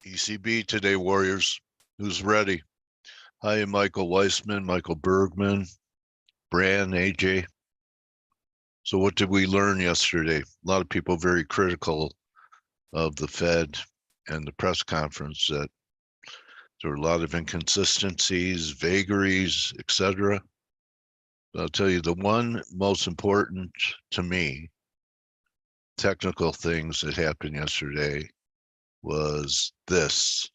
ECB today, Warriors. Who's ready? Hi, Michael Weissman, Michael Bergman, Bran, AJ. So what did we learn yesterday? A lot of people very critical of the Fed and the press conference, that there were a lot of inconsistencies, vagaries, etc. I'll tell you, the one most important to me, technical things that happened yesterday, was this.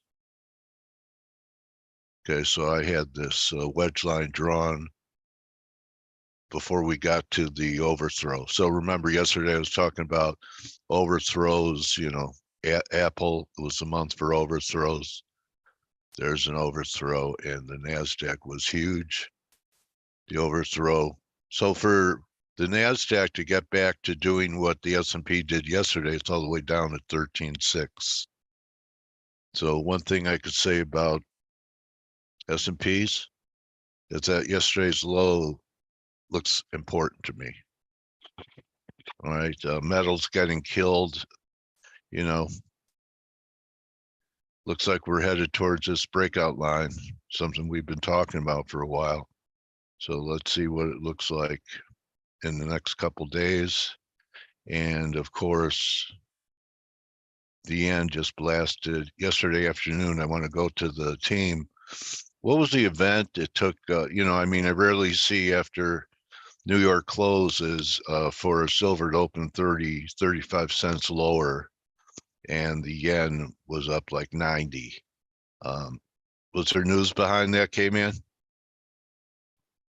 Okay, so I had this wedge line drawn before we got to the overthrow. So remember, yesterday I was talking about overthrows, Apple, it was the month for overthrows. There's an overthrow, and the NASDAQ was huge. The overthrow. So for the NASDAQ to get back to doing what the S&P did yesterday, it's all the way down at 13.6. So one thing I could say about S&Ps is that yesterday's low looks important to me. All right, metals getting killed, looks like we're headed towards this breakout line, something we've been talking about for a while. So let's see what it looks like in the next couple days. And of course, the yen just blasted yesterday afternoon. I want to go to the team. What was the event? It took, I rarely see after New York closes for a silver to open 35 cents lower, and the yen was up like 90. Was there news behind that, Kman?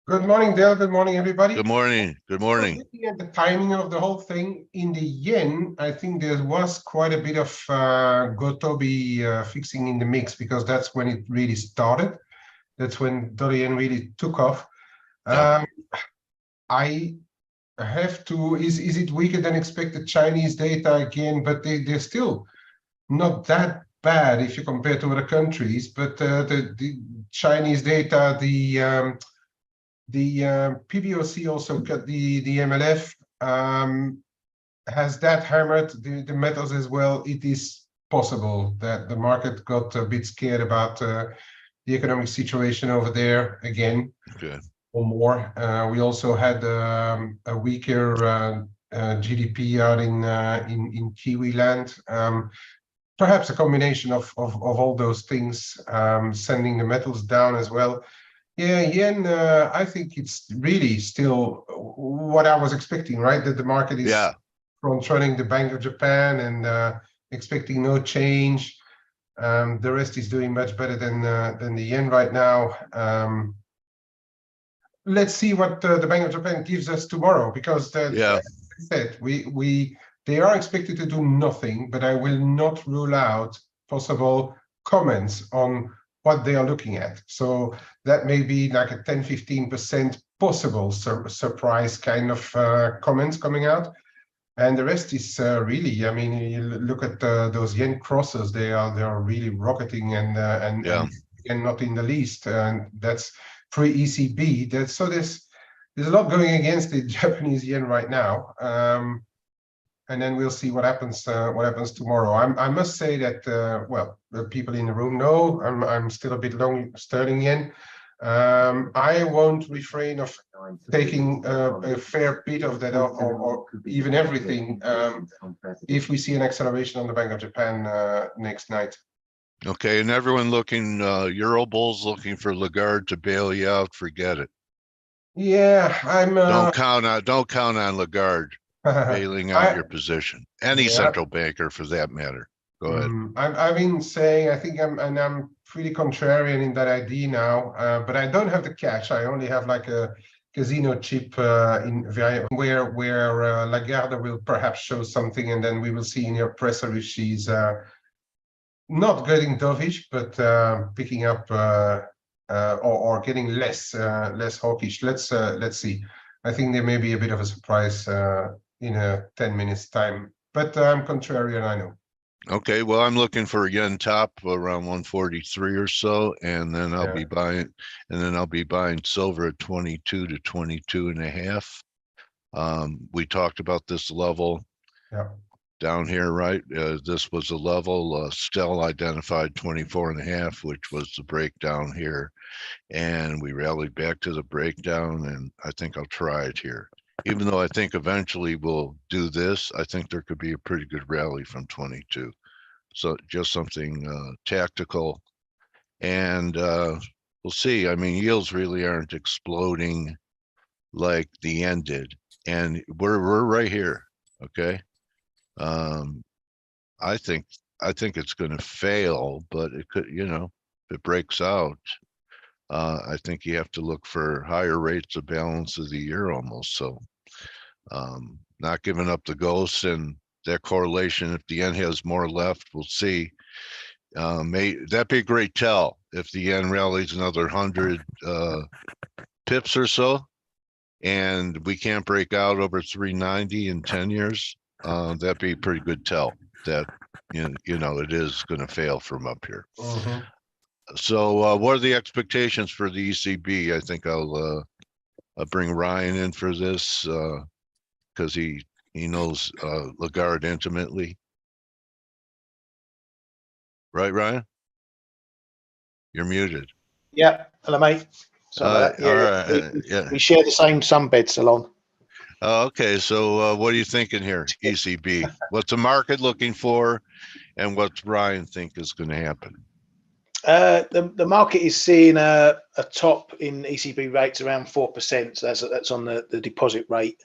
Good morning, Dale. Good morning, everybody. Good morning. Good morning. So looking at the timing of the whole thing, in the yen, I think there was quite a bit of Gotobi fixing in the mix, because that's when it really started. That's when dollar yen really took off. Yeah. I have to, is it weaker than expected Chinese data again? But they're still not that bad if you compare to other countries. But the Chinese data, the PBOC also cut the MLF, has that hammered the metals as well. It is possible that the market got a bit scared about the economic situation over there again. Okay. Or more. We also had a weaker GDP out in Kiwi land. Perhaps a combination of all those things, sending the metals down as well. Yeah, yen, I think it's really still what I was expecting, right? That the market is front-running the Bank of Japan and expecting no change. The rest is doing much better than the yen right now. Let's see what the Bank of Japan gives us tomorrow, because as I said, they are expected to do nothing, but I will not rule out possible comments on what they are looking at. So that may be like a 10-15% possible surprise kind of comments coming out. And the rest is really, you look at those yen crosses, they are really rocketing and not in the least. And that's pre-ECB. So there's a lot going against the Japanese yen right now. And then we'll see what happens tomorrow. I must say that the people in the room know I'm still a bit long sterling yen. I won't refrain of taking a fair bit of that, or even everything, if we see an acceleration on the Bank of Japan next night. Okay, and everyone looking, Euro bulls looking for Lagarde to bail you out. Forget it. Yeah, don't count on Lagarde bailing out your position. Any central banker, for that matter. Go ahead. I've been saying, I think I'm pretty contrarian in that idea now, but I don't have the cash. I only have like a casino chip where Lagarde will perhaps show something, and then we will see in her presser if she's not getting dovish, but picking up or getting less hawkish. Let's see. I think there may be a bit of a surprise in 10 minutes time, but I'm contrarian, I know. Okay, well, I'm looking for a yen top around 143 or so, and then I'll be buying silver at 22 to 22 and a half. We talked about this level. Yeah. down here, right? This was a level, still identified 24.5, which was the breakdown here. And we rallied back to the breakdown, and I think I'll try it here. Even though I think eventually we'll do this, I think there could be a pretty good rally from 22. So just something tactical. And we'll see. I mean, yields really aren't exploding like the yen did. And we're right here, okay? I think it's going to fail, but it could, if it breaks out, I think you have to look for higher rates of balance of the year almost. So not giving up the ghost and that correlation. If the yen has more left, we'll see. That'd be a great tell if the yen rallies another 100 pips or so, and we can't break out over 390 in 10 years. That'd be a pretty good tell that it is going to fail from up here. So what are the expectations for the ECB? I think I'll bring Ryan in for this because he knows Lagarde intimately. Right, Ryan? You're muted. Yeah, hello, mate. Sorry about that. All right. We share the same sunbed salon. Okay, so what are you thinking here, ECB? What's the market looking for, and what's Ryan think is going to happen? The market is seeing a top in ECB rates around 4%. So that's on the deposit rate.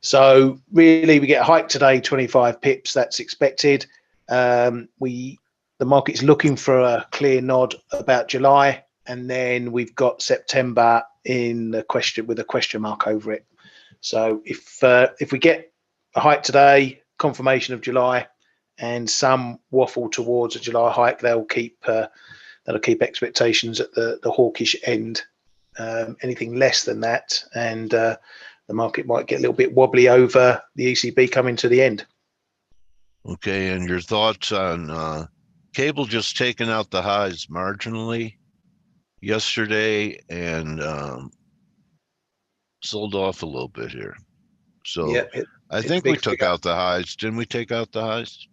So really, we get a hike today, 25 pips. That's expected. The market's looking for a clear nod about July, and then we've got September in the question with a question mark over it. So if we get a hike today, confirmation of July, and some waffle towards a July hike, that'll keep expectations at the hawkish end. Anything less than that, and the market might get a little bit wobbly over the ECB coming to the end. Okay, and your thoughts on cable just taking out the highs marginally yesterday and sold off a little bit here. So yeah, I think we took out the highs. Didn't we take out the highs?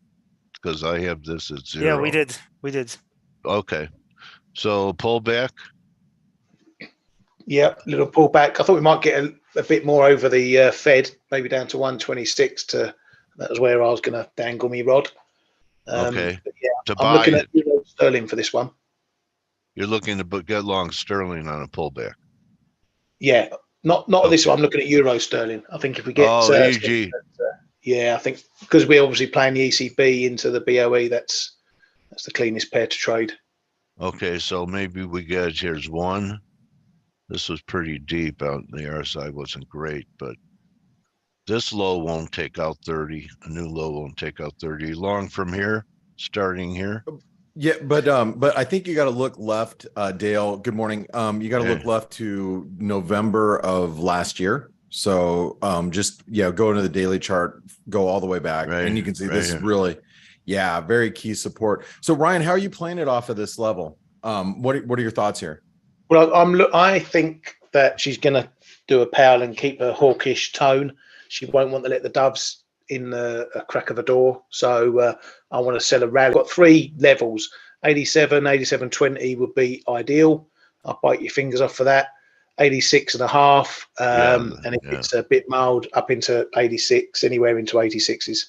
Because I have this at 0. Yeah, we did. Okay. So pullback? Yeah, little pullback. I thought we might get a bit more over the Fed, maybe down to 126 that was where I was going to dangle me rod. Okay. Yeah, I'm looking at Euro sterling for this one. You're looking to get long sterling on a pullback? Yeah, not this one. I'm looking at Euro sterling. I think if we get EG. Yeah, I think because we're obviously playing the ECB into the BOE, that's the cleanest pair to trade. Okay, so maybe we get, here's one. This was pretty deep out. The RSI wasn't great, but this low won't take out 30. A new low won't take out 30. Long from here, starting here. Yeah, but I think you got to look left, Dale. Good morning. You got to look left to November of last year. So just go into the daily chart, go all the way back, and you can see this is really, very key support. So Ryan, how are you playing it off of this level? What are your thoughts here? Well, I think that she's going to do a Powell and keep a hawkish tone. She won't want to let the doves in a crack of a door. So I want to sell a rally. We've got 3 levels. 87, 87.20 would be ideal. I'll bite your fingers off for that. 86.5, and if it's a bit mild, up into 86, anywhere into 86s.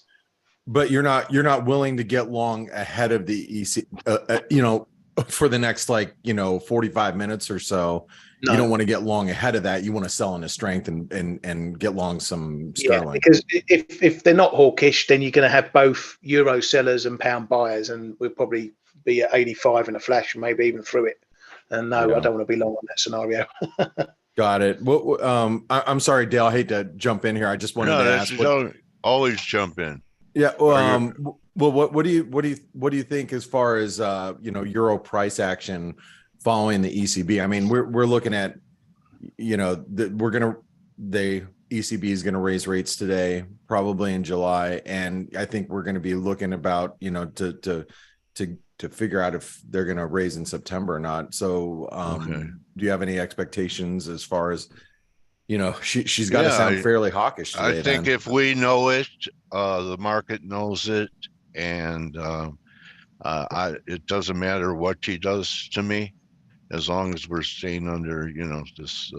But you're not willing to get long ahead of the EC, for the next 45 minutes or so. No. You don't want to get long ahead of that. You want to sell into strength and get long some sterling. Yeah, because if they're not hawkish, then you're going to have both euro sellers and pound buyers, and we'll probably be at 85 in a flash, maybe even through it. And no, I don't want to be long on that scenario. Got it. Well, I'm sorry, Dale. I hate to jump in here. I just wanted to ask. Don't always jump in. Yeah. Well, what do you think as far as euro price action following the ECB? I mean, we're looking at the ECB is going to raise rates today, probably in July, and I think we're going to be looking about to figure out if they're going to raise in September or not. So do you have any expectations as far as you know, she's got to sound fairly hawkish today. I think if we know it, the market knows it, and it doesn't matter what she does to me, as long as we're staying under, you know, this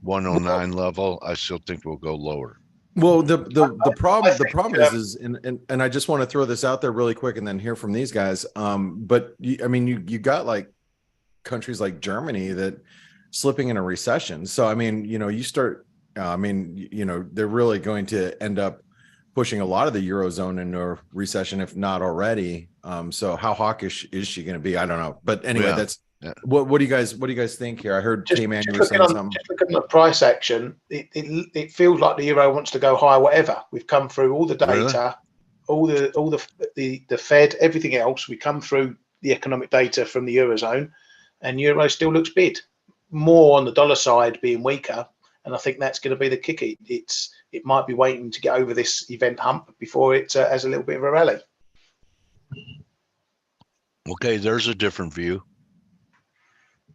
109 level. I still think we'll go lower. Well, the problem is and I just want to throw this out there really quick and then hear from these guys. But I mean, you got like countries like Germany that slipping in a recession. So I mean, you know, you start. I mean, you know, they're really going to end up pushing a lot of the Eurozone into a recession, if not already. So how hawkish is she going to be? I don't know. But anyway, that's. What do you guys think here? I heard Kman, you were saying something. Just looking at the price action, it feels like the euro wants to go higher. Whatever, we've come through all the data, really? all the Fed, everything else. We come through the economic data from the eurozone, and euro still looks bid. More on the dollar side being weaker, and I think that's going to be the kicker. It might be waiting to get over this event hump before it has a little bit of a rally. Okay, there's a different view.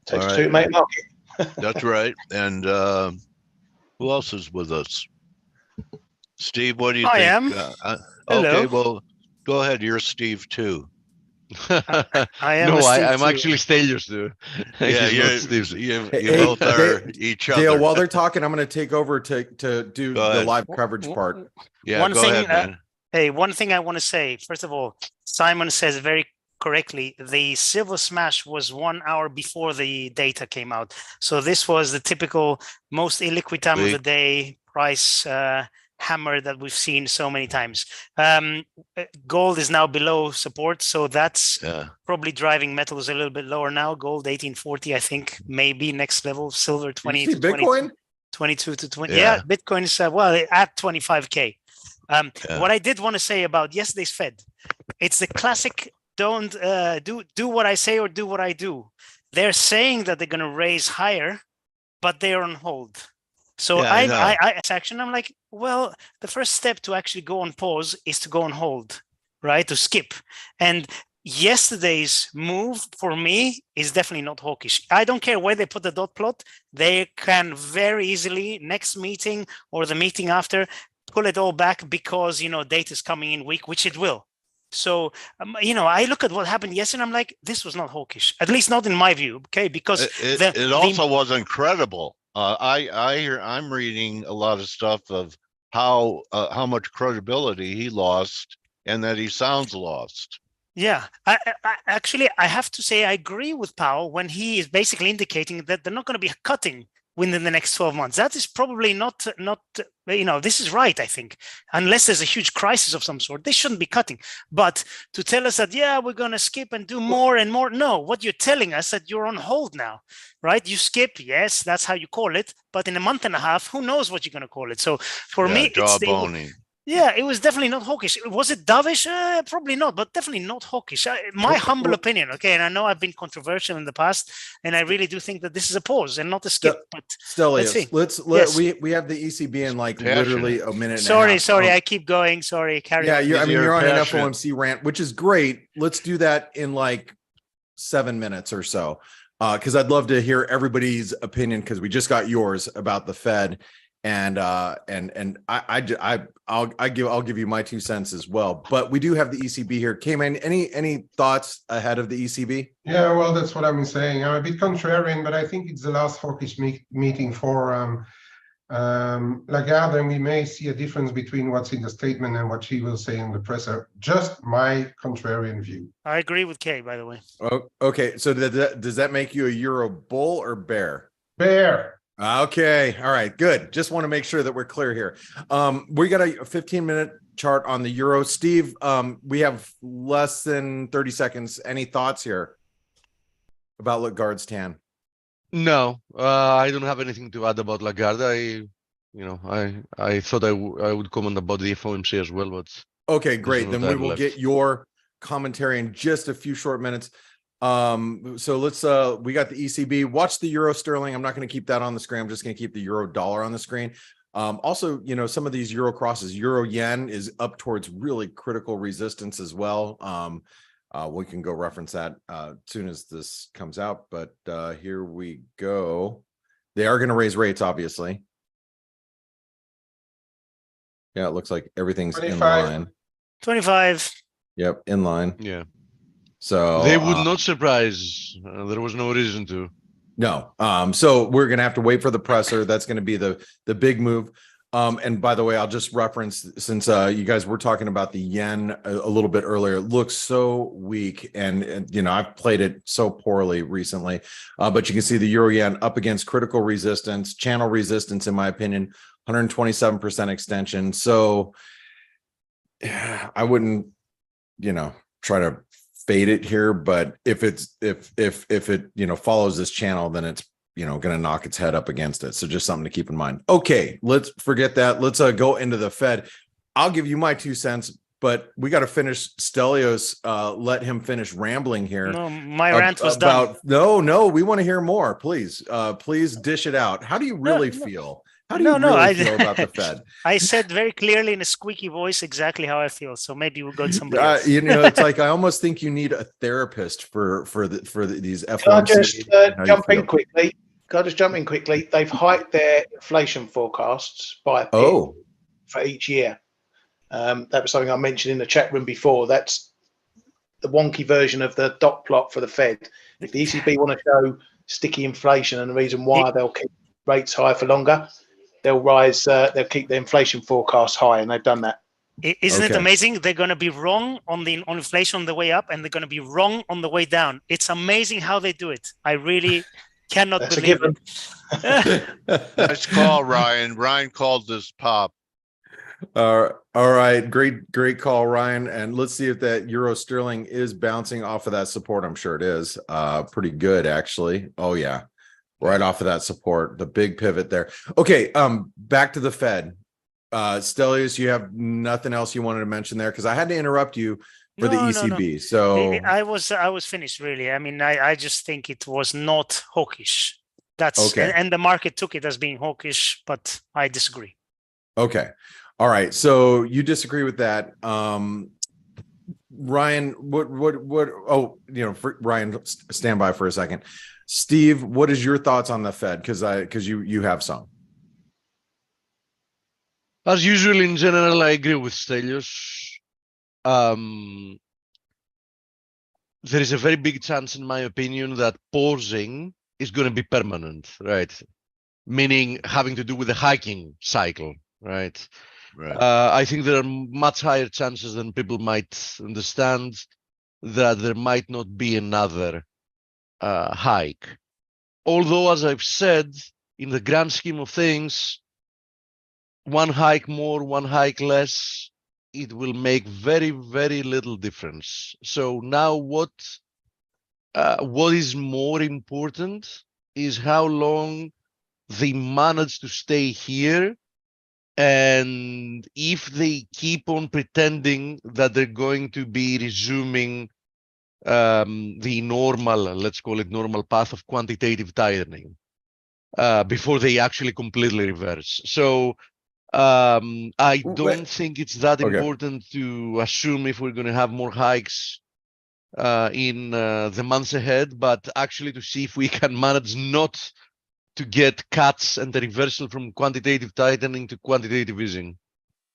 Takes two to make a market. That's right. And who else is with us? Steve, what do you think? I am. Okay, well, go ahead. You're Steve too. I am. No, I'm too. actually Stelios too. Yeah, you both are each other. Dale, while they're talking, I'm going to take over to do the live coverage part. Yeah, one go thing, ahead, man. Hey, one thing I want to say. First of all, Simon says very correctly, the silver smash was 1 hour before the data came out. So this was the typical most illiquid time of the day price hammer that we've seen so many times. Gold is now below support, so that's probably driving metals a little bit lower now. Gold 1840, I think, maybe next level. Silver 20 to Bitcoin 22 to 20. Yeah, Bitcoin's well at 25k. What I did want to say about yesterday's Fed, it's the classic. Don't do what I say or do what I do. They're saying that they're going to raise higher, but they're on hold. So I action. I'm like, well, the first step to actually go on pause is to go on hold, right? To skip. And yesterday's move for me is definitely not hawkish. I don't care where they put the dot plot. They can very easily next meeting or the meeting after pull it all back because, you know, data is coming in weak, which it will. So, you know, I look at what happened yesterday and I'm like, this was not hawkish, at least not in my view. Okay. Because it also wasn't credible. I'm reading a lot of stuff of how much credibility he lost and that he sounds lost. Yeah, I actually have to say I agree with Powell when he is basically indicating that they're not going to be cutting within the next 12 months. That is probably not, you know, this is right, I think. Unless there's a huge crisis of some sort, they shouldn't be cutting. But to tell us that, yeah, we're going to skip and do more and more. No, what you're telling us that you're on hold now, right? You skip, yes, that's how you call it. But in a month and a half, who knows what you're going to call it? So for me, it was definitely not hawkish. Was it dovish? Probably not, but definitely not hawkish. My humble opinion, okay, and I know I've been controversial in the past, and I really do think that this is a pause and not a skip. But let's see. We have the ECB in like literally a minute. Sorry, I keep going. Sorry, carry on. Yeah, you're on an FOMC rant, which is great. Let's do that in like 7 minutes or so, because I'd love to hear everybody's opinion because we just got yours about the Fed. And I'll give you my 2 cents as well. But we do have the ECB here. Kman, any thoughts ahead of the ECB? Yeah, well, that's what I'm saying. I'm a bit contrarian, but I think it's the last hawkish meeting for Lagarde, and we may see a difference between what's in the statement and what she will say in the presser. Just my contrarian view. I agree with Kay, by the way. Oh, okay, so does that make you a Euro bull or bear? Bear. Okay. All right. Good. Just want to make sure that we're clear here. We got a 15-minute chart on the euro. Steve, we have less than 30 seconds. Any thoughts here about Lagarde's tan? No, I don't have anything to add about Lagarde. I thought I would comment about the FOMC as well, but okay, great. Then we will get your commentary in just a few short minutes. So let's we got the ECB. Watch the euro sterling. I'm not going to keep that on the screen. I'm just going to keep the euro dollar on the screen. Also, you know, some of these euro crosses, euro yen is up towards really critical resistance as well. We can go reference that as soon as this comes out, but here we go. They are going to raise rates, obviously. Yeah, it looks like everything's 25. in line. 25. Yep, in line. Yeah. So They would not surprise. There was no reason to. No. So we're gonna have to wait for the presser. That's gonna be the big move. And by the way, I'll just reference, since you guys were talking about the yen a little bit earlier, it looks so weak, and you know, I've played it so poorly recently. But you can see the euro yen up against critical resistance, channel resistance, in my opinion, 127% extension. So I wouldn't, you know, try to fade it here, but if it you know, follows this channel, then it's, you know, going to knock its head up against it. So just something to keep in mind. Okay, let's forget that. Let's go into the Fed. I'll give you my 2 cents, but we got to finish Stelios. Let him finish rambling here. No, my rant was done. No, we want to hear more. Please, please dish it out. How do you really feel? How do you really feel about the Fed? I said very clearly in a squeaky voice exactly how I feel. So maybe we'll go to somebody else. You know, it's like I almost think you need a therapist for these FOMC. Can I just jump in quickly? Can I just jump in quickly? They've hiked their inflation forecasts by a pip for each year. That was something I mentioned in the chat room before. That's the wonky version of the dot plot for the Fed. If the ECB want to show sticky inflation and the reason why they'll keep rates high for longer, they'll rise. They'll keep the inflation forecast high, and they've done that. Isn't it amazing? They're going to be wrong on inflation on the way up, and they're going to be wrong on the way down. It's amazing how they do it. I really cannot believe it. Nice call, Ryan. Ryan called this pop. All right, great call, Ryan. And let's see if that euro sterling is bouncing off of that support. I'm sure it is. Pretty good, actually. Oh yeah. Right off of that support, the big pivot there. Okay, back to the Fed. Stelios, you have nothing else you wanted to mention there? Because I had to interrupt you for the ECB. No. So I was finished, really. I mean, I just think it was not hawkish. That's okay. And the market took it as being hawkish, but I disagree. Okay. All right. So you disagree with that. Ryan, what oh, you know, Ryan, stand by for a second. Steve, what is your thoughts on the Fed? Because you have some. As usual, in general, I agree with Stelios. There is a very big chance, in my opinion, that pausing is going to be permanent, right? Meaning having to do with the hiking cycle, right? Right. I think there are much higher chances than people might understand that there might not be another hike. Although, as I've said, in the grand scheme of things, one hike more, one hike less, it will make very, very little difference. So now what is more important is how long they manage to stay here, and if they keep on pretending that they're going to be resuming the normal, let's call it normal path of quantitative tightening before they actually completely reverse. So I don't think it's that important to assume if we're going to have more hikes in the months ahead, but actually to see if we can manage not to get cuts and the reversal from quantitative tightening to quantitative easing.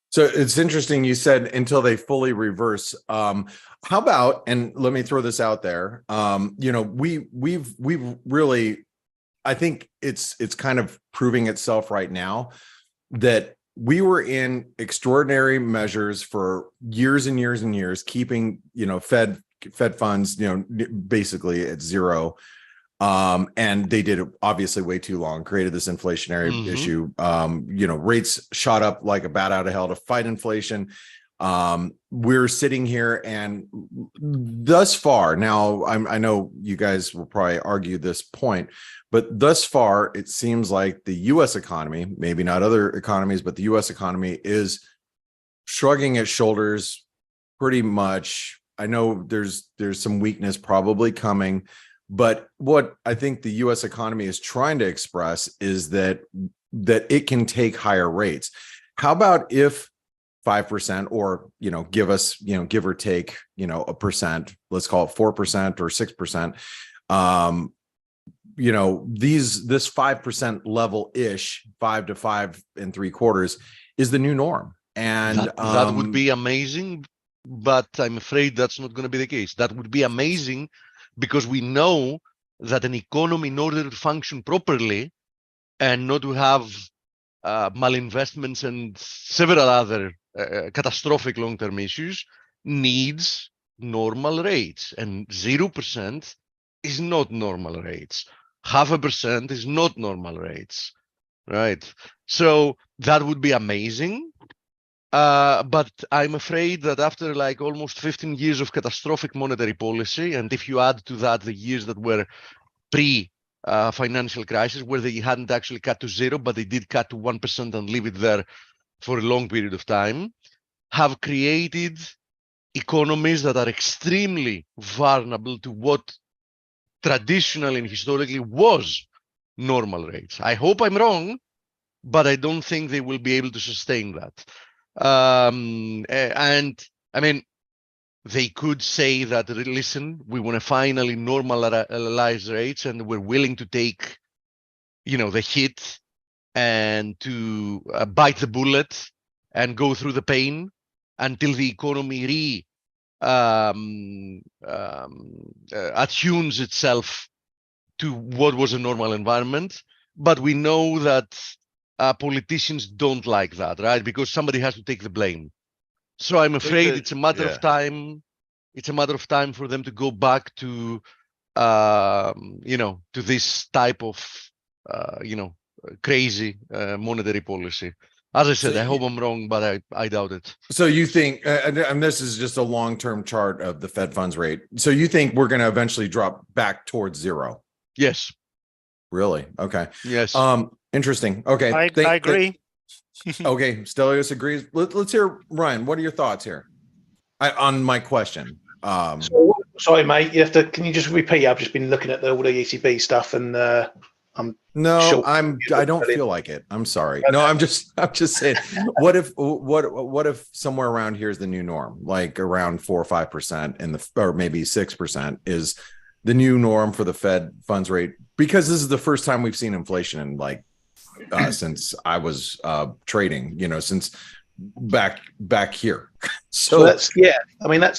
So it's interesting you said until they fully reverse. How about, and let me throw this out there, you know, we've really, I think it's kind of proving itself right now that we were in extraordinary measures for years and years and years, keeping, you know, Fed funds, you know, basically at zero. And they did it obviously way too long, created this inflationary issue. You know, rates shot up like a bat out of hell to fight inflation. We're sitting here, and thus far, now I know you guys will probably argue this point, but thus far, it seems like the US economy, maybe not other economies, but the US economy is shrugging its shoulders pretty much. I know there's some weakness probably coming, but what I think the US economy is trying to express is that it can take higher rates. How about if 5%, or, you know, give us, you know, give or take, you know, 1%, let's call it 4% or 6%. You know, this 5% level ish, 5 to 5 3/4 is the new norm. And that would be amazing, but I'm afraid that's not going to be the case. That would be amazing because we know that an economy, in order to function properly and not to have malinvestments and several other catastrophic long-term issues, needs normal rates, and 0% is not normal rates. 0.5% is not normal rates, right? So that would be amazing. But I'm afraid that after like almost 15 years of catastrophic monetary policy, and if you add to that the years that were pre-financial crisis, where they hadn't actually cut to 0, but they did cut to 1% and leave it there for a long period of time, have created economies that are extremely vulnerable to what traditionally and historically was normal rates. I hope I'm wrong, but I don't think they will be able to sustain that. And I mean, they could say that, listen, we want to finally normalize rates and we're willing to take, the hit and to bite the bullet and go through the pain until the economy attunes itself to what was a normal environment. But we know that politicians don't like that, right? Because somebody has to take the blame. So I'm afraid it's a matter of time. It's a matter of time for them to go back to, to this type of, crazy monetary policy. As I said, I hope I'm wrong, but I doubt it. So you think, and this is just a long-term chart of the Fed funds rate. So you think we're going to eventually drop back towards 0? Yes. Really? Okay. Yes. Interesting. Okay. I agree. Okay. Stelios agrees. Let's hear, Ryan, what are your thoughts here on my question? Sorry, mate. Can you just repeat? I've just been looking at all the ECB stuff, and I don't feel like it. I'm sorry. No, I'm just saying, what if somewhere around here is the new norm, like around 4 or 5% or maybe 6% is the new norm for the Fed funds rate? Because this is the first time we've seen inflation in like since I was trading, since back here. So that's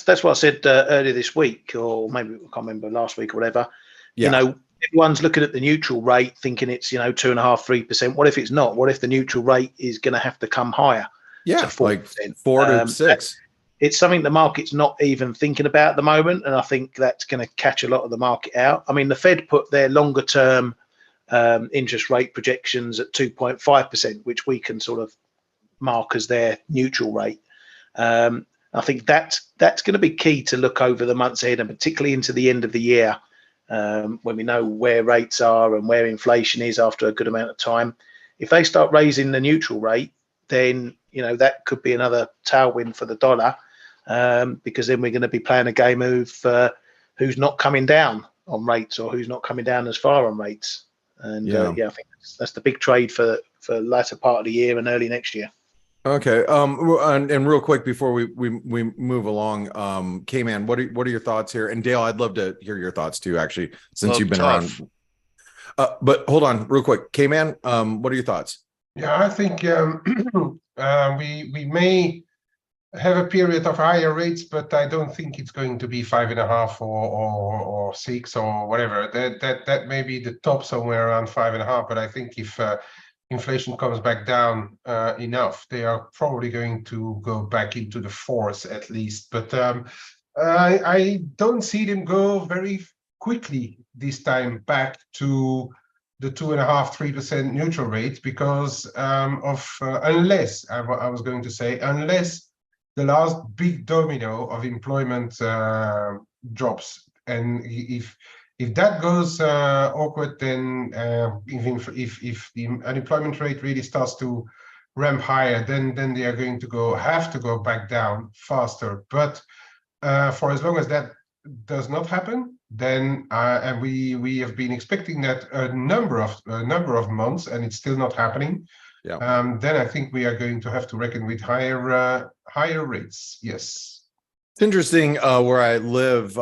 that's what I said earlier this week, or maybe I can't remember, last week or whatever. Yeah. Everyone's looking at the neutral rate thinking it's 2.5%, 3%. What if it's not? What if the neutral rate is going to have to come higher? Yeah, to 4%, like 4 to 6. It's something the market's not even thinking about at the moment, and I think that's going to catch a lot of the market out. I mean, the Fed put their longer term interest rate projections at 2.5%, which we can sort of mark as their neutral rate. I think that's going to be key to look over the months ahead, and particularly into the end of the year, when we know where rates are and where inflation is after a good amount of time. If they start raising the neutral rate, then that could be another tailwind for the dollar, because then we're going to be playing a game of who's not coming down on rates or who's not coming down as far on rates. And I think that's the big trade for the latter part of the year and early next year. Okay. And real quick before we move along, Kman, what are your thoughts here? And Dale, I'd love to hear your thoughts too, actually, since you've been around. But hold on real quick. Kman, what are your thoughts? Yeah, I think we may have a period of higher rates, but I don't think it's going to be 5.5 or 6 or whatever. That may be the top, somewhere around 5.5. But I think if inflation comes back down enough, they are probably going to go back into the 4s at least. But I don't see them go very quickly this time back to the 2.5, 3% neutral rate, because unless the last big domino of employment drops, and if that goes awkward, then if the unemployment rate really starts to ramp higher, then they are going to have to go back down faster. But for as long as that does not happen, then and we have been expecting that a number of months, and it's still not happening. Yeah. Then I think we are going to have to reckon with higher rates. Yes. It's interesting where I live,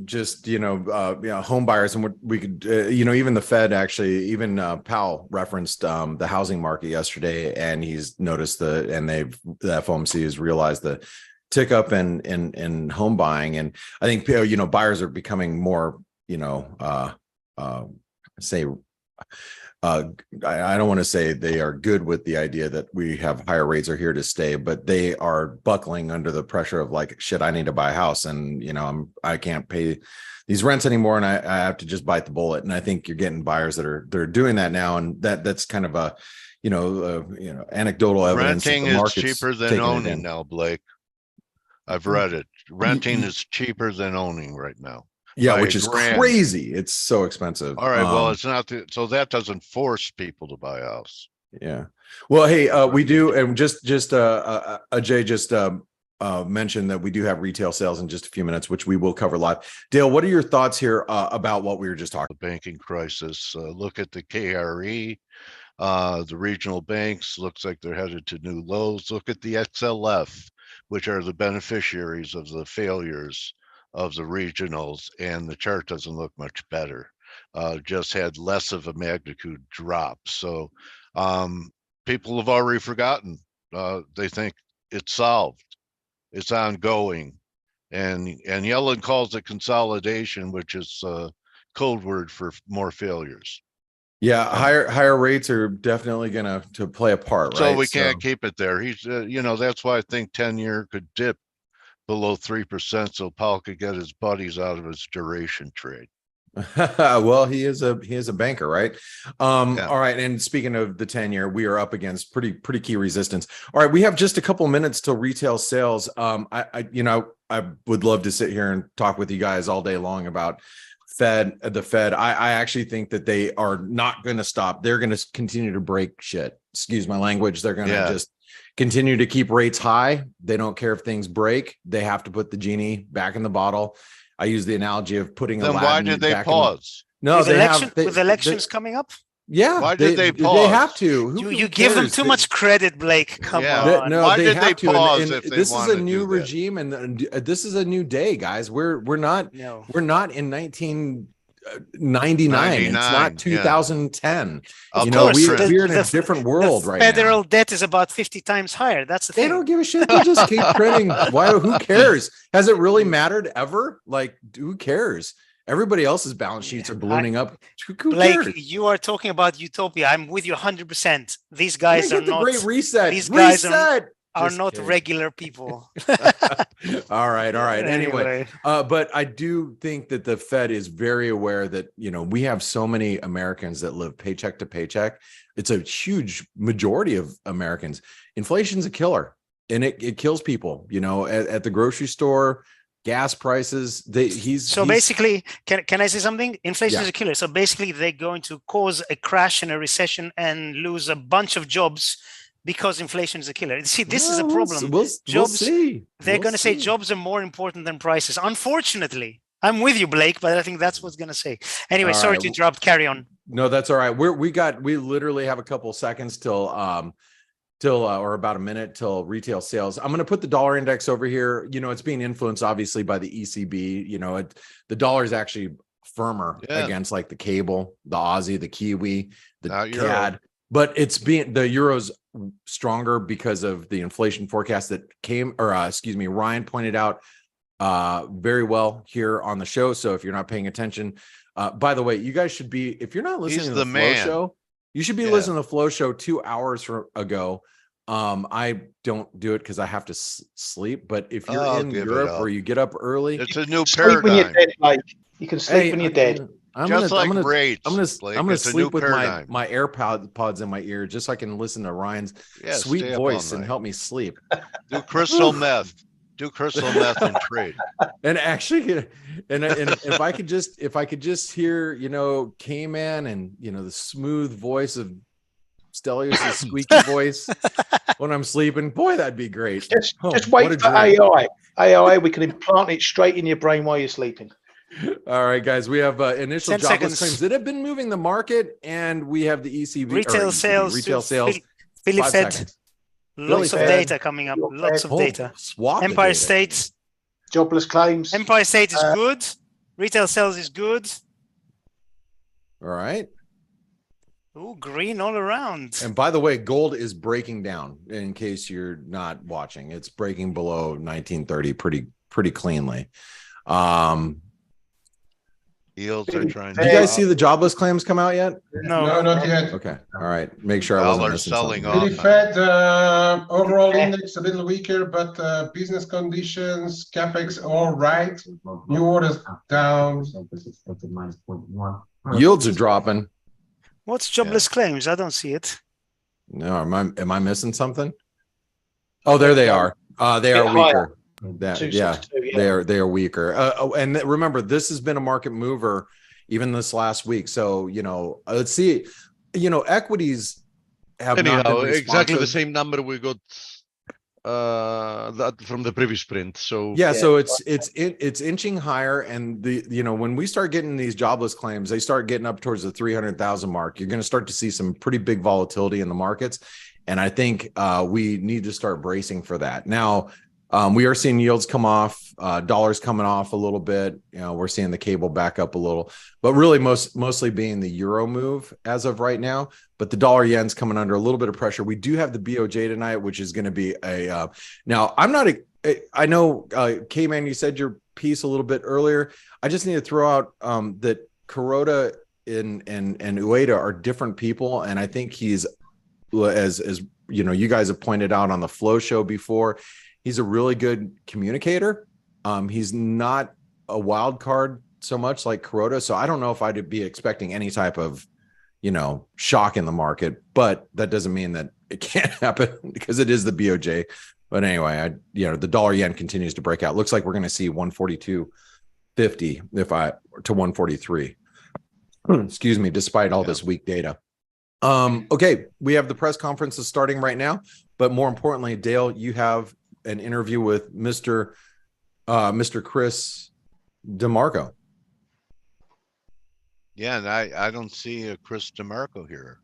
just, home buyers, and we could, even the Fed actually, even Powell referenced the housing market yesterday, and he's noticed the FOMC has realized the tick up in home buying. And I think, buyers are becoming more, I don't want to say they are good with the idea that we have higher rates are here to stay, but they are buckling under the pressure of like, shit, I need to buy a house, and I can't pay these rents anymore, and I have to just bite the bullet. And I think you're getting buyers that are doing that now, and that's kind of a anecdotal evidence. Renting is cheaper than owning now, Blake. I've read it. Renting is cheaper than owning right now. Yeah, which is crazy. It's so expensive. All right. Well, it's not. So that doesn't force people to buy a house. Yeah. Well, hey, we do, and just Ajay just mentioned that we do have retail sales in just a few minutes, which we will cover live. Dale, what are your thoughts here about what we were just talking? The banking crisis. Look at the KRE. The regional banks looks like they're headed to new lows. Look at the XLF, which are the beneficiaries of the failures of the regionals, and the chart doesn't look much better. Just had less of a magnitude drop. So people have already forgotten. They think it's solved. It's ongoing. And Yellen calls it consolidation, which is a code word for more failures. Yeah, higher rates are definitely gonna play a part, right? So we can't keep it there. He's that's why I think 10-year could dip below 3%, so Powell could get his buddies out of his duration trade. Well, he is a banker, right? Yeah. All right. And speaking of the 10-year, we are up against pretty key resistance. All right, we have just a couple minutes till retail sales. I would love to sit here and talk with you guys all day long about the Fed. I actually think that they are not going to stop. They're going to continue to break shit. Excuse my language. They're going to just continue to keep rates high. They don't care if things break. They have to put the genie back in the bottle. I use the analogy of putting. Then why did they pause? No, with elections coming up. Yeah, why did they pause? They have to. You give them too much credit, Blake. Come on. No, why they did have they to. pause? And this is a new regime, and this is a new day, guys. We're not in 1999. It's not 2010. We're in a different world right now. Federal debt is about 50 times higher. That's the thing. They don't give a shit. They just keep printing. Who cares? Has it really mattered ever? Like, who cares? Everybody else's balance sheets are ballooning up. Who cares? You are talking about utopia. I'm with you 100%. These guys are not. Great reset. These guys are Just not kidding. regular people. All right. Anyway, but I do think that the Fed is very aware that, we have so many Americans that live paycheck to paycheck. It's a huge majority of Americans. Inflation's a killer, and it kills people, at the grocery store, gas prices. Basically, can I say something? Inflation is a killer. So basically they're going to cause a crash and a recession and lose a bunch of jobs because inflation is a killer. See, this is a problem. We'll see. They're going to say jobs are more important than prices. Unfortunately, I'm with you, Blake, but I think that's what's going to say. Anyway, sorry to interrupt. Carry on. No, that's all right. We literally have a couple seconds till or about a minute till retail sales. I'm going to put the dollar index over here. It's being influenced obviously by the ECB. The dollar is actually firmer against like the cable, the Aussie, the Kiwi, the CAD. But the euro's stronger because of the inflation forecast that Ryan pointed out very well here on the show. So if you're not paying attention, by the way, you guys should be, if you're not listening to the Flow Show, you should be listening to the Flow Show 2 hours ago. I don't do it because I have to sleep. But if you're in Europe or you get up early, it's a new paradigm. When you're dead, like you can sleep when you're dead. I'm gonna sleep with my AirPods in my ear just so I can listen to Ryan's sweet voice and help me sleep. Do crystal meth. And trade. And actually, and if I could just hear, Kman and the smooth voice of Stelios' squeaky voice when I'm sleeping, boy, that'd be great. Just wait for AI. AI, we can implant it straight in your brain while you're sleeping. All right, guys, we have initial jobless claims that have been moving the market, and we have the ECB retail sales. Philly Fed. Lots of data coming up. Lots of data. Swap Empire States. Jobless claims. Empire State is good. Retail sales is good. All right. Ooh, green all around. And by the way, gold is breaking down in case you're not watching. It's breaking below 1930 pretty cleanly. Yields are trying Do you guys see the jobless claims come out yet? No, not yet. Okay. All right. Make sure I wasn't Dollar missing selling something. off. Pretty Fed overall index a little weaker, but business conditions, capex all right. New orders down. Yields are dropping. What's jobless claims? I don't see it. No, am I missing something? Oh, there they are. They are weaker. Yeah, they are weaker. And remember, this has been a market mover even this last week. So, let's see, equities have not been exactly the same number we got that from the previous print. So yeah, so it's inching higher, and when we start getting these jobless claims, they start getting up towards the 300,000 mark. You're going to start to see some pretty big volatility in the markets, and I think we need to start bracing for that. Now, we are seeing yields come off, dollars coming off a little bit. We're seeing the cable back up a little, but really mostly being the euro move as of right now. But the dollar yen's coming under a little bit of pressure. We do have the BOJ tonight, which is going to be now I'm not I know Kman, you said your piece a little bit earlier. I just need to throw out that Kuroda and Ueda are different people, and I think he's as you guys have pointed out on the Flow show before. He's a really good communicator. He's not a wild card so much like Kuroda. So I don't know if I'd be expecting any type of, shock in the market, but that doesn't mean that it can't happen because it is the BOJ. But anyway, the dollar yen continues to break out. Looks like we're going to see 142.50 to 143. Excuse me, despite all this weak data. Okay, we have the press conferences starting right now, but more importantly, Dale, you have an interview with Mr. Chris DeMarco. Yeah, and I don't see a Chris DeMarco here.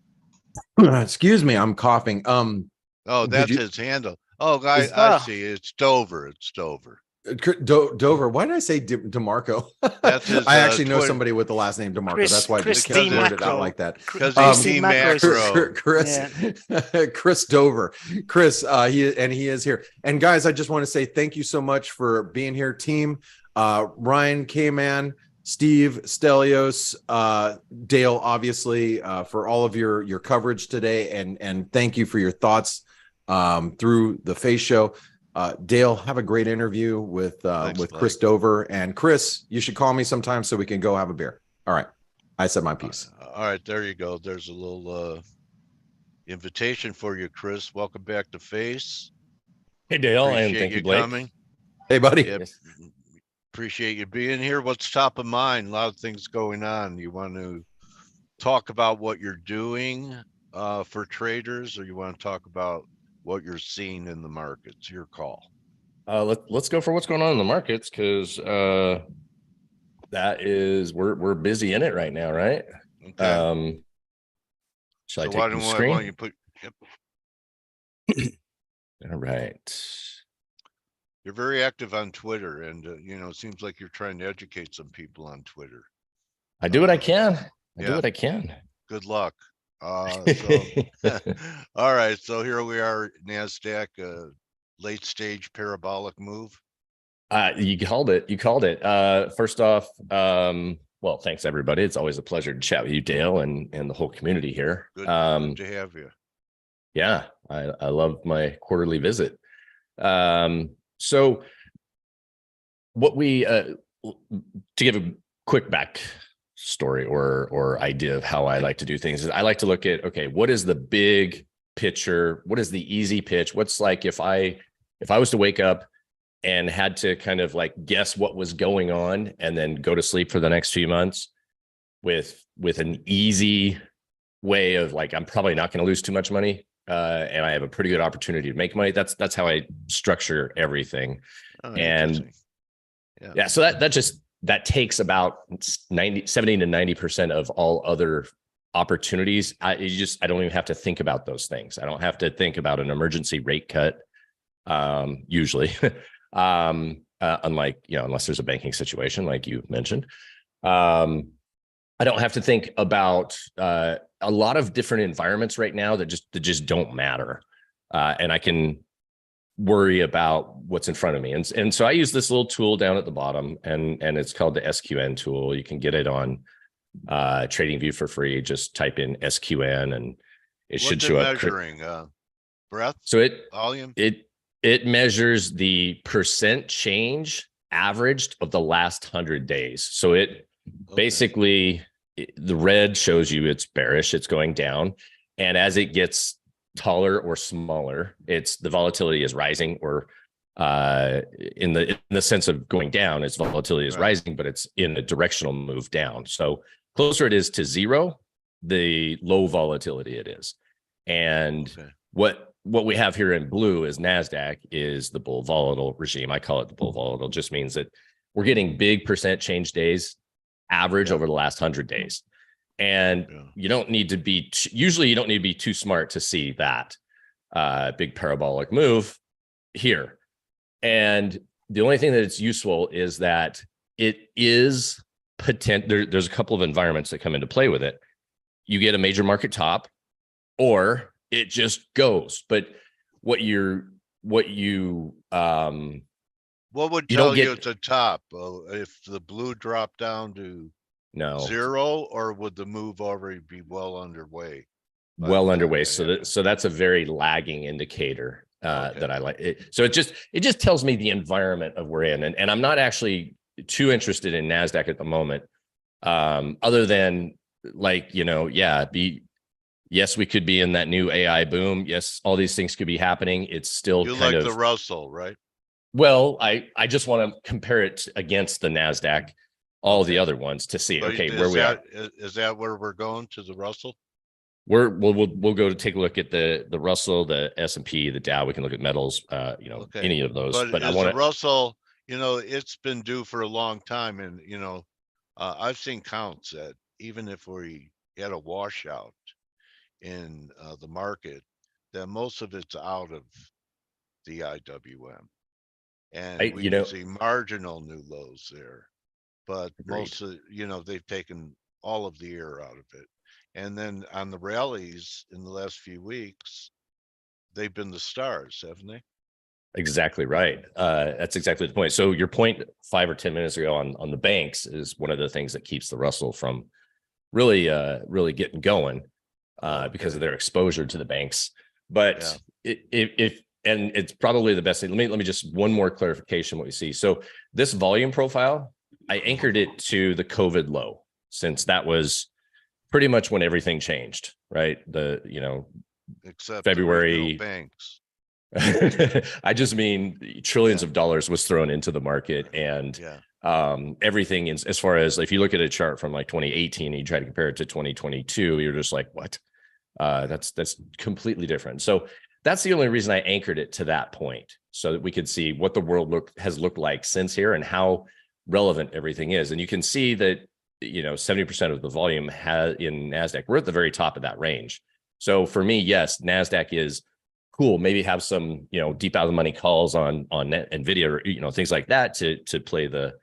Excuse me, I'm coughing. Oh, that's his handle. Oh, guys, I see. It's Dover. It's Dover. Dover. Why did I say DeMarco? That's his, I actually know Twitter. somebody with the last name DeMarco. That's why I just kept worded it out like that. Because he's macro. Chris Dover. Chris, he is here. And guys, I just want to say thank you so much for being here, team. Ryan, Kman, Steve, Stelios, Dale, obviously, for all of your coverage today, and thank you for your thoughts through the F.A.C.E show. Dale, have a great interview with Chris Dover. And Chris, you should call me sometime so we can go have a beer. All right. I said my piece. All right. There you go. There's a little invitation for you, Chris. Welcome back to F.A.C.E. Hey, Dale. Appreciate And thank you you, Blake. coming. Hey, buddy. Yep. Yes. Appreciate you being here. What's top of mind? A lot of things going on. You want to talk about what you're doing for traders, or you want to talk about what you're seeing in the markets? Your call. Let's go for what's going on in the markets, because that is we're busy in it right now, right? Okay. Shall So I take the screen? why don't you put? Yep. All right. You're very active on Twitter, and it seems like you're trying to educate some people on Twitter. I do what I can. I do yeah. what I can. Good luck. All right, so here we are, NASDAQ, late stage parabolic move. You called it. You called it. First off, well, thanks everybody. It's always a pleasure to chat with you, Dale, and the whole community here. Good to have you. Yeah, I love my quarterly visit. So what we to give a quick back story or idea of how I like to do things is I like to look at, okay, what is the big picture? What is the easy pitch? What's like if I was to wake up and had to kind of like guess what was going on and then go to sleep for the next few months with an easy way of like, I'm probably not going to lose too much money. And I have a pretty good opportunity to make money. That's how I structure everything. Oh, and yeah, so that takes about 70 to 90% of all other opportunities. I don't even have to think about those things. I don't have to think about an emergency rate cut. Usually Unlike, unless there's a banking situation like you mentioned. I don't have to think about a lot of different environments right now that just don't matter. And I can worry about what's in front of me. And so I use this little tool down at the bottom, and it's called the SQN tool. You can get it on TradingView for free. Just type in SQN and it should show up. Measuring breadth, so volume. It measures the percent change averaged of the last 100 days. So it basically, the red shows you it's bearish, it's going down. And as it gets taller or smaller, the volatility is rising, or in the sense of going down, its volatility is rising, but it's in a directional move down. So closer it is to zero, the low volatility it is. And what we have here in blue is NASDAQ is the bull volatile regime. I call it the bull volatile. Just means that we're getting big percent change days average over the last 100 days. And you don't need to be, usually you don't need to be too smart to see that big parabolic move here. And the only thing that it's useful is that it is there's a couple of environments that come into play with it. You get a major market top, or it just goes. But what would tell you it's a top? If the blue dropped down to zero, or would the move already be well underway? Well underway. So that's a very lagging indicator that I like. So it just tells me the environment of we're in, and I'm not actually too interested in NASDAQ at the moment, other than yes, we could be in that new AI boom. Yes, all these things could be happening. It's still kind of the Russell, right? Well, I just want to compare it against the NASDAQ, all the other ones, to see where we are. Is that where we're going, to the Russell? We'll go to take a look at the Russell, the S&P, the Dow. We can look at metals, any of those. But I want the Russell, it's been due for a long time, and I've seen counts that even if we had a washout in the market, that most of it's out of the IWM, and we can see marginal new lows there, but most of they've taken all of the air out of it. And then on the rallies in the last few weeks, they've been the stars, haven't they? Exactly right. That's exactly the point. So your point 5 or 10 minutes ago on the banks is one of the things that keeps the Russell from really getting going, because of their exposure to the banks. But and it's probably the best thing. Let me just one more clarification what we see. So this volume profile, I anchored it to the COVID low, since that was pretty much when everything changed, right? Except February banks. I just mean trillions of dollars was thrown into the market, and everything as far as, if you look at a chart from like 2018 and you try to compare it to 2022, you're just like, what? That's completely different. So that's the only reason I anchored it to that point, so that we could see what the world has looked like since here and how relevant everything is. And you can see that 70% of the volume in NASDAQ, we're at the very top of that range. So for me, yes, NASDAQ is cool. Maybe have some deep out of the money calls on NVIDIA, or things like that to play the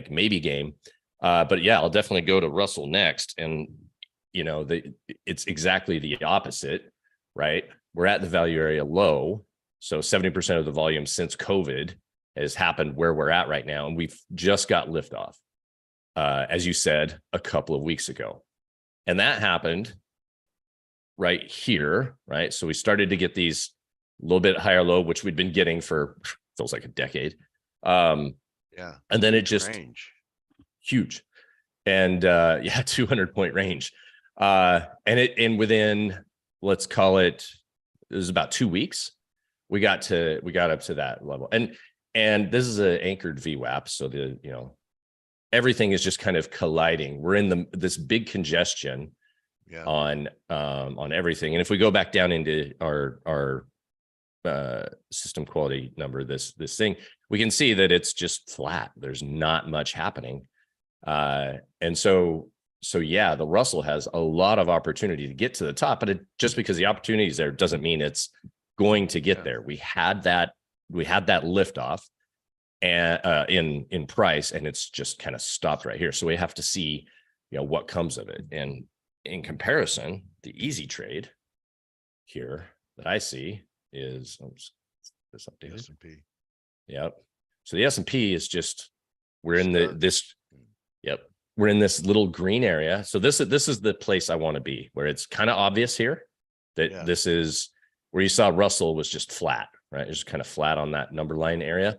maybe game. But yeah, I'll definitely go to Russell next. And it's exactly the opposite, right? We're at the value area low. So 70% of the volume since COVID has happened where we're at right now. And we've just got liftoff, as you said, a couple of weeks ago. And that happened right here, right? So we started to get these a little bit higher low, which we'd been getting for feels like a decade. And then it just huge. And 200 point range. And within, let's call it was about 2 weeks, we got up to that level. And this is an anchored VWAP. So everything is just kind of colliding. We're in this big congestion on everything. And if we go back down into our system quality number, this thing, we can see that it's just flat. There's not much happening. And so yeah, the Russell has a lot of opportunity to get to the top, but just because the opportunity is there doesn't mean it's going to get there. We had that liftoff. and in price, and it's just kind of stopped right here. So we have to see, what comes of it. And in comparison, the easy trade here that I see is this updated. S&P. Yep. So the S&P is just, we're in yep. We're in this little green area. So this is the place I want to be, where it's kind of obvious here that this is where you saw Russell was just flat, right? It's just kind of flat on that number line area.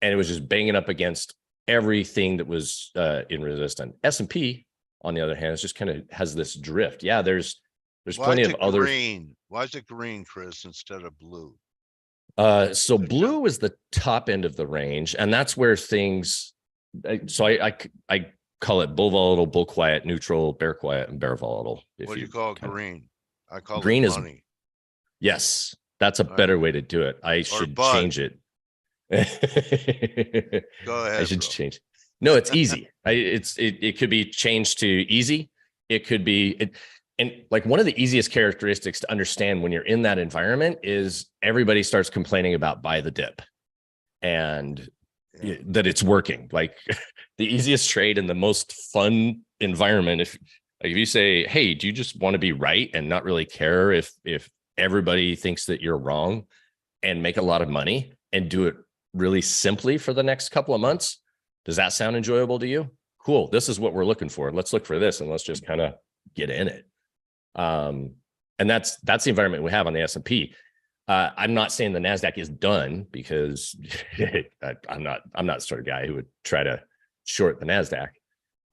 And it was just banging up against everything that was in resistance. S&P, on the other hand, is just kind of has this drift. Yeah, there's plenty of other. Green? Why is it green, Chris, instead of blue? So blue is the top end of the range, and that's where things. So I call it bull volatile, bull quiet, neutral, bear quiet, and bear volatile. What do you call it? Green? I call green it is money. Yes, that's a better way to do it. I should change it. Go ahead. I should change. No, it's easy. It could be changed to easy. It could be and like one of the easiest characteristics to understand when you're in that environment is everybody starts complaining about buy the dip and that it's working. Like the easiest trade and the most fun environment. If you say, hey, do you just want to be right and not really care if everybody thinks that you're wrong and make a lot of money and do it really simply for the next couple of months? Does that sound enjoyable to you? Cool. This is what we're looking for. Let's look for this and let's just kind of get in it. And that's the environment we have on the S&P. I'm not saying the NASDAQ is done, because I'm not the sort of guy who would try to short the NASDAQ.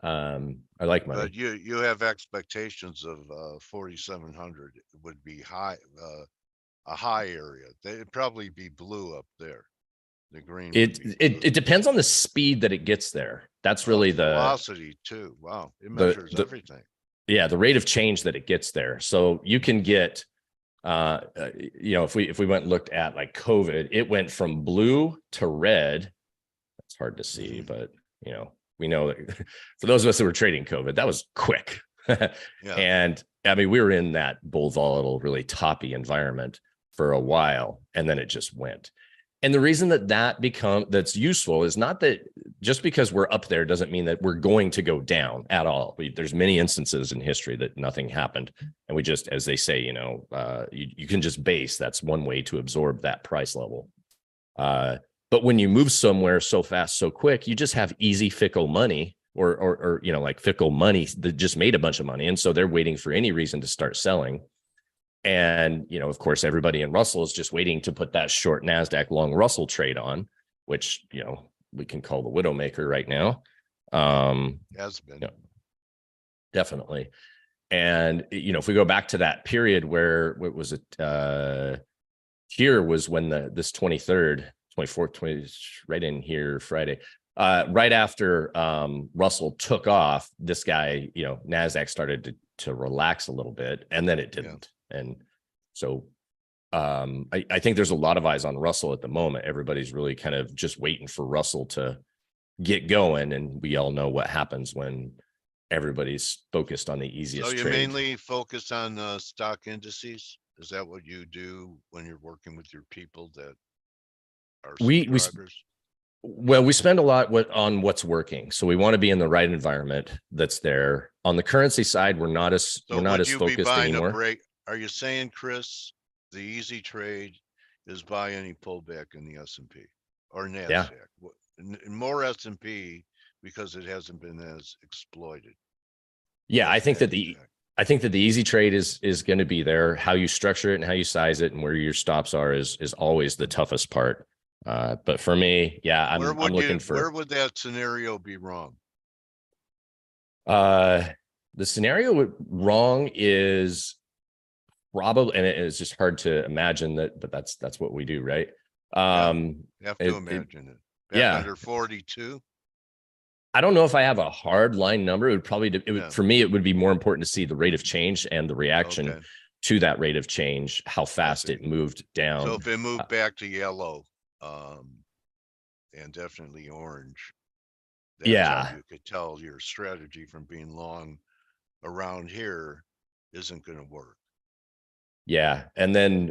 I like money. But you have expectations of 4,700 would be high, a high area. It'd probably be blue up there. The green. It depends on the speed that it gets there. That's really the velocity too. Wow, it measures everything. Yeah, the rate of change that it gets there. So you can get, if we went and looked at like COVID, it went from blue to red. It's hard to see, but we know that for those of us that were trading COVID, that was quick. And I mean, we were in that bull volatile, really toppy environment for a while, and then it just went. And the reason that's useful is not that just because we're up there doesn't mean that we're going to go down at all. There's many instances in history that nothing happened. And we just, as they say, you can just base. That's one way to absorb that price level. But when you move somewhere so fast, so quick, you just have easy fickle money or like fickle money that just made a bunch of money. And so they're waiting for any reason to start selling. And, of course, everybody in Russell is just waiting to put that short NASDAQ long Russell trade on, which, we can call the widowmaker right now. Has been. Definitely. And, if we go back to that period where, what was it? Here was when this 23rd, 24th, right in here, Friday, right after Russell took off, this guy, NASDAQ started to relax a little bit, and then it didn't. And so I think there's a lot of eyes on Russell at the moment. Everybody's really kind of just waiting for Russell to get going. And we all know what happens when everybody's focused on the easiest trade. So you trade. mainly focus on stock indices? Is that what you do when you're working with your people that are subscribers? We spend a lot on what's working. So we want to be in the right environment that's there. On the currency side, we're not as focused anymore. Are you saying, Chris, the easy trade is buy any pullback in the S&P or NASDAQ? Yeah. More S&P because it hasn't been as exploited. Yeah, I think that the easy trade is going to be there. How you structure it and how you size it and where your stops are is always the toughest part. But for me, yeah, I'm looking for. Where would that scenario be wrong? The scenario wrong is probably, and it's just hard to imagine that, but that's what we do, right? You have to imagine it. Back under 42. I don't know if I have a hard line number. For me, it would be more important to see the rate of change and the reaction to that rate of change, how fast it moved down. So if it moved back to yellow, and definitely orange, that's how you could tell your strategy from being long around here isn't going to work. Yeah. And then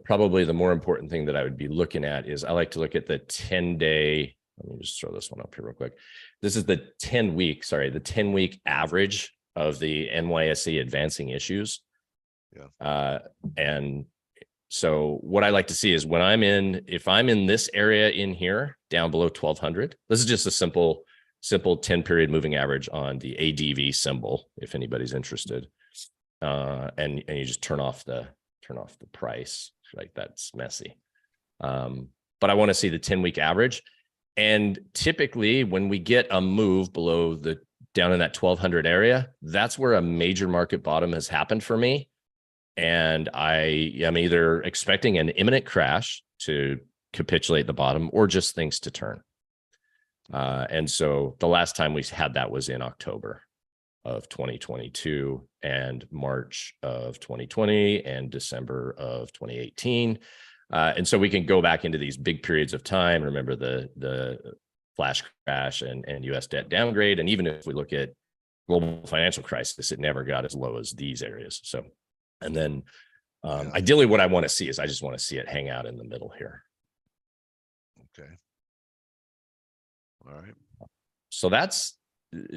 probably the more important thing that I would be looking at is I like to look at the 10-day Let me just throw this one up here real quick. This is the 10-week average of the NYSE advancing issues. Yeah. And so what I like to see is when if I'm in this area in here down below 1200, this is just a simple 10-period moving average on the ADV symbol, if anybody's interested. And you just turn off the price. Like, that's messy. But I want to see the 10-week average. And typically when we get a move below down in that 1200 area, that's where a major market bottom has happened for me. And I am either expecting an imminent crash to capitulate the bottom or just things to turn. And so the last time we had that was in October of 2022 and March of 2020 and December of 2018. And so we can go back into these big periods of time. Remember the flash crash and US debt downgrade. And even if we look at global financial crisis, it never got as low as these areas. So, and then ideally what I want to see is I just want to see it hang out in the middle here. Okay. All right. So that's,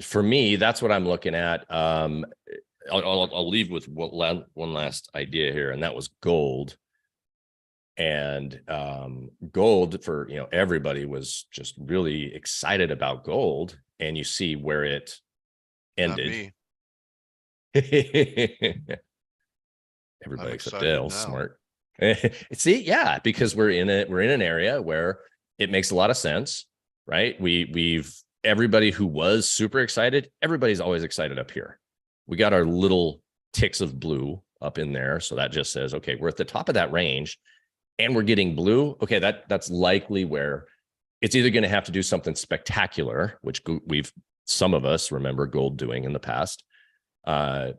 for me, that's what I'm looking at. I'll leave with one last idea here, and that was gold. And gold, for everybody was just really excited about gold, and you see where it ended. Everybody except Dale, smart. See, yeah, because we're in an area where it makes a lot of sense, right? Everybody who was super excited, everybody's always excited up here. We got our little ticks of blue up in there, so that just says, okay, we're at the top of that range. And we're getting blue. Okay, that's likely where it's either going to have to do something spectacular, which some of us remember gold doing in the past. But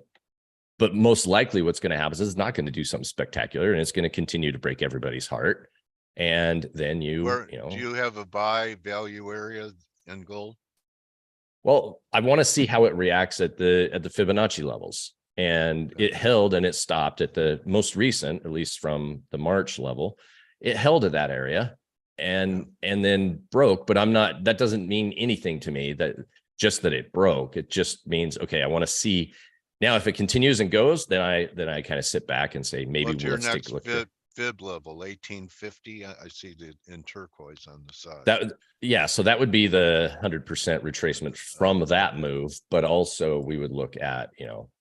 most likely what's going to happen is it's not going to do something spectacular, and it's going to continue to break everybody's heart. And then do you have a buy value area in gold? Well, I want to see how it reacts at the Fibonacci levels. And it held and it stopped at the most recent, at least from the March level. It held at that area and then broke. But that doesn't mean anything to me, that it broke. It just means, okay, I want to see now if it continues and goes, then I kind of sit back and say, maybe let's take a look at fib level 1850. I see the in turquoise on the side. So that would be the 100% retracement from that move, but also we would look at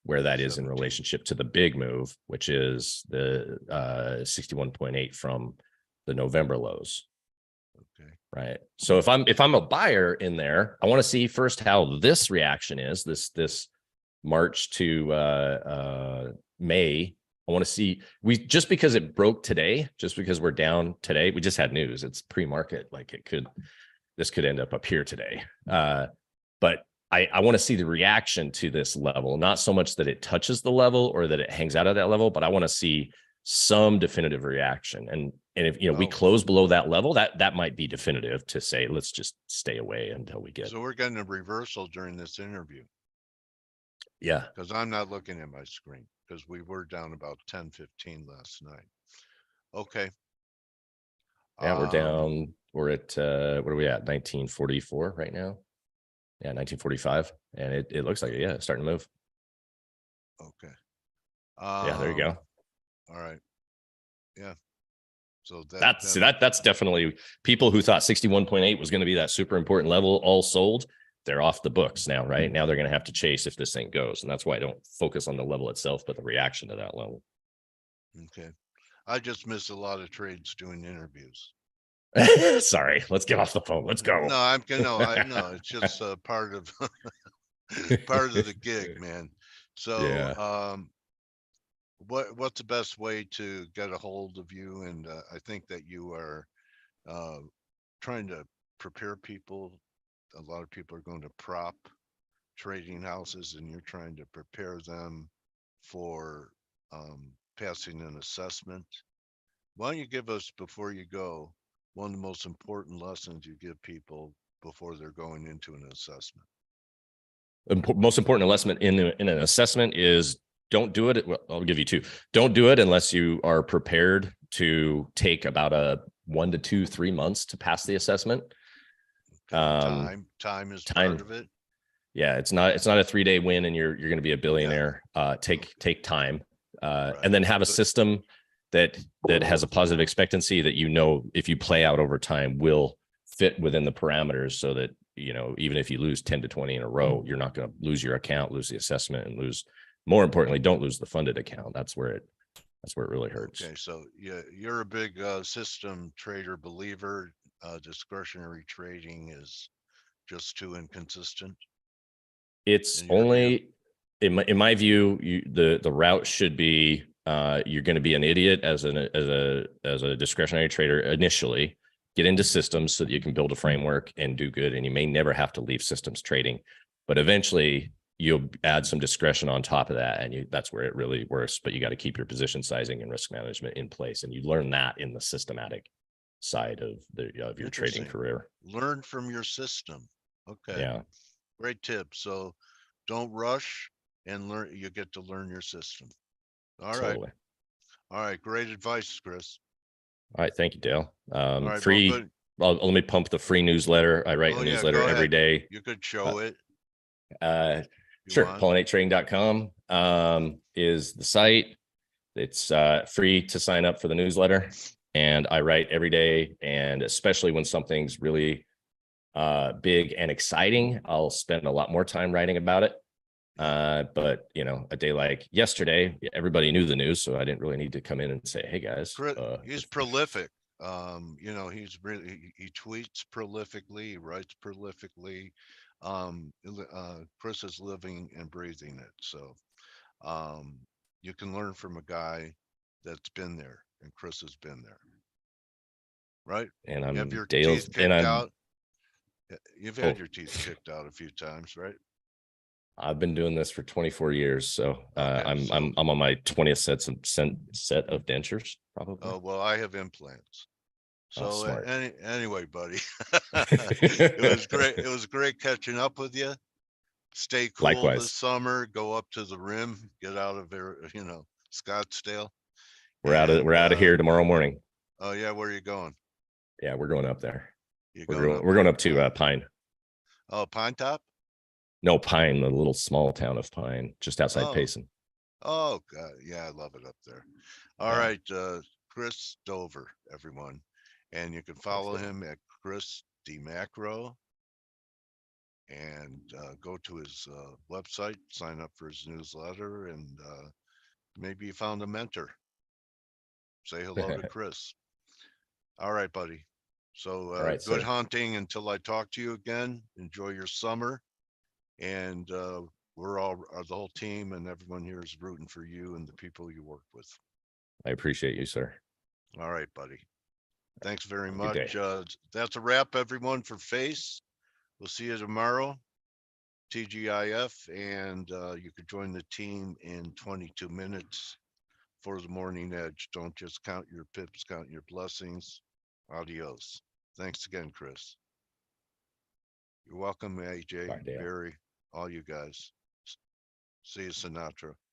where that is in relationship to the big move, which is the 61.8 from the November lows. Okay. Right. So if I'm a buyer in there, I want to see first how this reaction is, this March to May. I want to see, just because it broke today, just because we're down today, we just had news. It's pre-market, like this could end up here today. But I want to see the reaction to this level, not so much that it touches the level or that it hangs out at that level, but I want to see some definitive reaction. And if we close below that level, that might be definitive to say, let's just stay away until we get. So we're getting a reversal during this interview. Yeah. Because I'm not looking at my screen, because we were down about 10-15 last night. Okay. Yeah, we're down. We're at what are we at? 1944 right now. Yeah, 1945, and it looks like it's starting to move. Okay. Yeah, there you go. All right. Yeah. So that's definitely people who thought 61.8 was going to be that super important level all sold. They're off the books now, right? Now they're going to have to chase if this thing goes. And that's why I don't focus on the level itself, but the reaction to that level. Okay. I just missed a lot of trades doing interviews. Sorry, let's get off the phone. Let's go. No, I know it's just part of the gig, man. So what's the best way to get a hold of you? And I think that you are trying to prepare people. A lot of people are going to prop trading houses, and you're trying to prepare them for passing an assessment. Why don't you give us, before you go, one of the most important lessons you give people before they're going into an assessment? The most important lesson in an assessment is don't do it. Well, I'll give you two. Don't do it unless you are prepared to take about 1 to 2, 3 months to pass the assessment. Time is part of it. Yeah, it's not a 3-day win and you're going to be a billionaire. Take time, and then have a system that has a positive expectancy that, you know, if you play out over time, will fit within the parameters, so that, you know, even if you lose 10 to 20 in a row, you're not going to lose your account, lose the assessment, and more importantly, don't lose the funded account. That's where it really hurts. Okay, so yeah, you're a big system trader believer. Discretionary trading is just too inconsistent. It's only, in my view, the route should be, you're going to be an idiot as a discretionary trader initially. Get into systems so that you can build a framework and do good, and you may never have to leave systems trading, but eventually you'll add some discretion on top of that, and that's where it really works. But you got to keep your position sizing and risk management in place, and you learn that in the systematic side of your trading career. Learn from your system. Okay. Yeah. Great tip. So don't rush and learn. You get to learn your system. All right. Totally. All right. Great advice, Chris. All right. Thank you, Dale. Right, free. Well, let me pump the free newsletter. I write a newsletter every day. You could show it. Sure. PollinateTrading.com is the site. It's free to sign up for the newsletter, and I write every day. And especially when something's really big and exciting, I'll spend a lot more time writing about it. But you know, a day like yesterday, everybody knew the news, so I didn't really need to come in and say, "Hey guys." He's prolific. You know, he tweets prolifically, he writes prolifically. Chris is living and breathing it. So you can learn from a guy that's been there, and Chris has been there. Right? And I'm you have your Dale's, teeth kicked out. You've had your teeth kicked out a few times, right? I've been doing this for 24 years, so I'm on my 20th set of dentures, probably. Oh well, I have implants. So smart. Anyway, buddy, it was great. It was great catching up with you. Stay cool. Likewise. This summer. Go up to the rim. Get out of there. You know, Scottsdale. We're out of here tomorrow morning. Oh yeah, where are you going? Yeah, we're going up there. We're going up to Pine. Oh, Pine Top? No, Pine, the little small town of Pine, just outside Payson. Oh God, yeah, I love it up there. All right, Chris Dover, everyone, and you can follow him at Chris D Macro, and go to his website, sign up for his newsletter, and maybe you found a mentor. Say hello to Chris. All right, buddy. So good hunting until I talk to you again. Enjoy your summer. And we're all, the whole team and everyone here is rooting for you and the people you work with. I appreciate you, sir. All right, buddy. Thanks very much. That's a wrap, everyone, for F.A.C.E. We'll see you tomorrow, TGIF, and you could join the team in 22 minutes for the morning edge. Don't just count your pips, count your blessings. Adios. Thanks again, Chris. You're welcome, AJ, Barry, all you guys. See you, Sinatra.